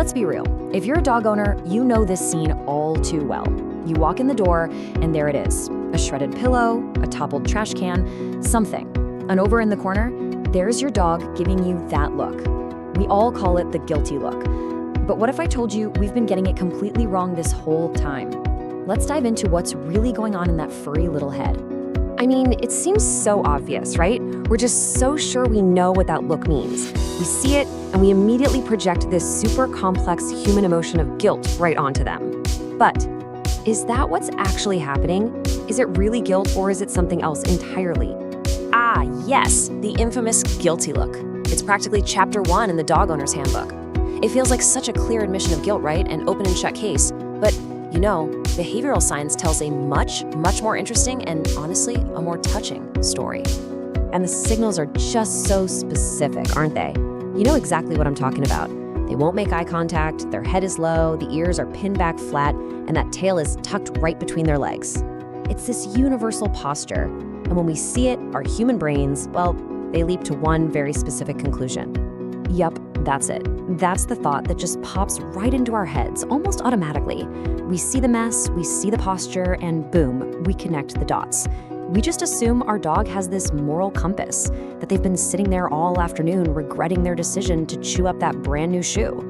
Let's be real. If you're a dog owner, you know this scene all too well. You walk in the door, and there it is. A shredded pillow, a toppled trash can, something. And over in the corner, there's your dog giving you that look. We all call it the guilty look. But what if I told you we've been getting it completely wrong this whole time? Let's dive into what's really going on in that furry little head. I mean, it seems so obvious, right? We're just so sure we know what that look means. We see it, and we immediately project this super complex human emotion of guilt right onto them. But is that what's actually happening? Is it really guilt, or is it something else entirely? Ah, yes, the infamous guilty look. It's practically chapter 1 in the dog owner's handbook. It feels like such a clear admission of guilt, right? An open and shut case. But, you know, behavioral science tells a much more interesting and, honestly, a more touching story. And the signals are just so specific, aren't they? You know exactly what I'm talking about. They won't make eye contact, their head is low, the ears are pinned back flat, and that tail is tucked right between their legs. It's this universal posture, and when we see it, our human brains, well, they leap to one very specific conclusion. Yup, that's it. That's the thought that just pops right into our heads, almost automatically. We see the mess, we see the posture, and boom, we connect the dots. We just assume our dog has this moral compass, that they've been sitting there all afternoon regretting their decision to chew up that brand new shoe.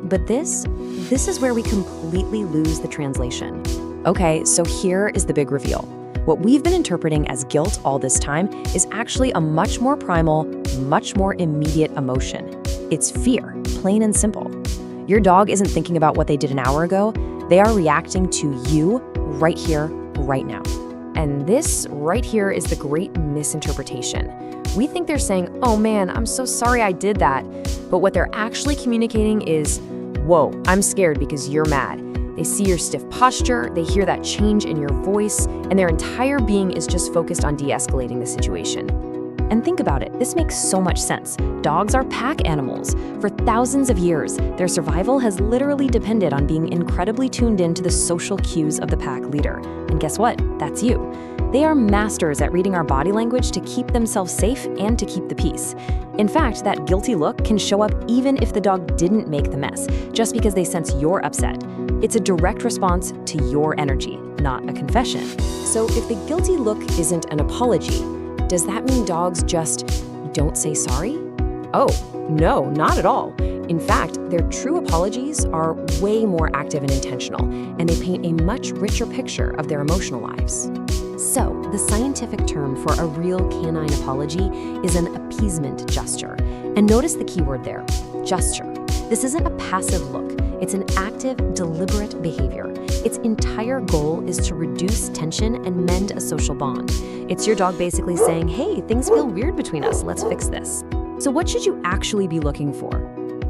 But this is where we completely lose the translation. Okay, so here is the big reveal. What we've been interpreting as guilt all this time is actually a much more primal, much more immediate emotion. It's fear, plain and simple. Your dog isn't thinking about what they did an hour ago. They are reacting to you right here, right now. And this right here is the great misinterpretation. We think they're saying, "Oh man, I'm so sorry I did that." But what they're actually communicating is, "Whoa, I'm scared because you're mad." They see your stiff posture, they hear that change in your voice, and their entire being is just focused on de-escalating the situation. And think about it, this makes so much sense. Dogs are pack animals. For thousands of years, their survival has literally depended on being incredibly tuned in to the social cues of the pack leader. And guess what? That's you. They are masters at reading our body language to keep themselves safe and to keep the peace. In fact, that guilty look can show up even if the dog didn't make the mess, just because they sense you're upset. It's a direct response to your energy, not a confession. So if the guilty look isn't an apology, does that mean dogs just don't say sorry? Oh, no, not at all. In fact, their true apologies are way more active and intentional, and they paint a much richer picture of their emotional lives. So, the scientific term for a real canine apology is an appeasement gesture. And notice the key word there, gesture. This isn't a passive look. It's an active, deliberate behavior. Its entire goal is to reduce tension and mend a social bond. It's your dog basically saying, "Hey, things feel weird between us, let's fix this." So what should you actually be looking for?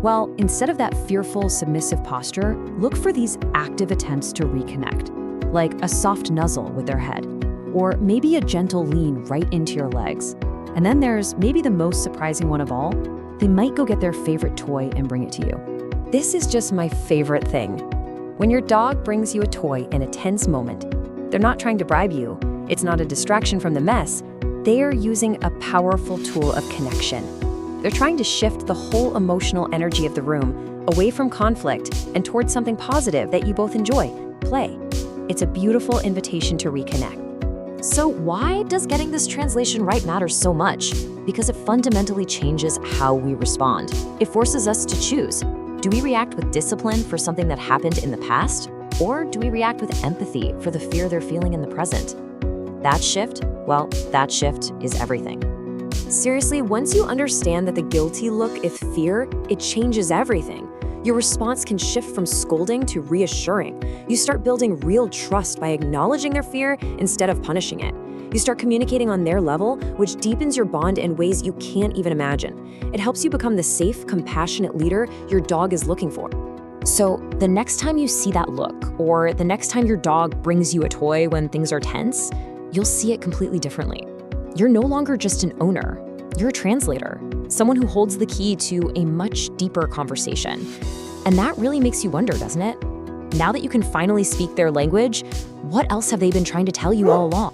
Well, instead of that fearful, submissive posture, look for these active attempts to reconnect, like a soft nuzzle with their head, or maybe a gentle lean right into your legs. And then there's maybe the most surprising one of all. They might go get their favorite toy and bring it to you. This is just my favorite thing. When your dog brings you a toy in a tense moment, they're not trying to bribe you. It's not a distraction from the mess. They are using a powerful tool of connection. They're trying to shift the whole emotional energy of the room away from conflict and towards something positive that you both enjoy, play. It's a beautiful invitation to reconnect. So why does getting this translation right matter so much? Because it fundamentally changes how we respond. It forces us to choose. Do we react with discipline for something that happened in the past? Or do we react with empathy for the fear they're feeling in the present? That shift, well, that shift is everything. Seriously, once you understand that the guilty look is fear, it changes everything. Your response can shift from scolding to reassuring. You start building real trust by acknowledging their fear instead of punishing it. You start communicating on their level, which deepens your bond in ways you can't even imagine. It helps you become the safe, compassionate leader your dog is looking for. So the next time you see that look, or the next time your dog brings you a toy when things are tense, you'll see it completely differently. You're no longer just an owner. You're a translator, someone who holds the key to a much deeper conversation. And that really makes you wonder, doesn't it? Now that you can finally speak their language, what else have they been trying to tell you all along?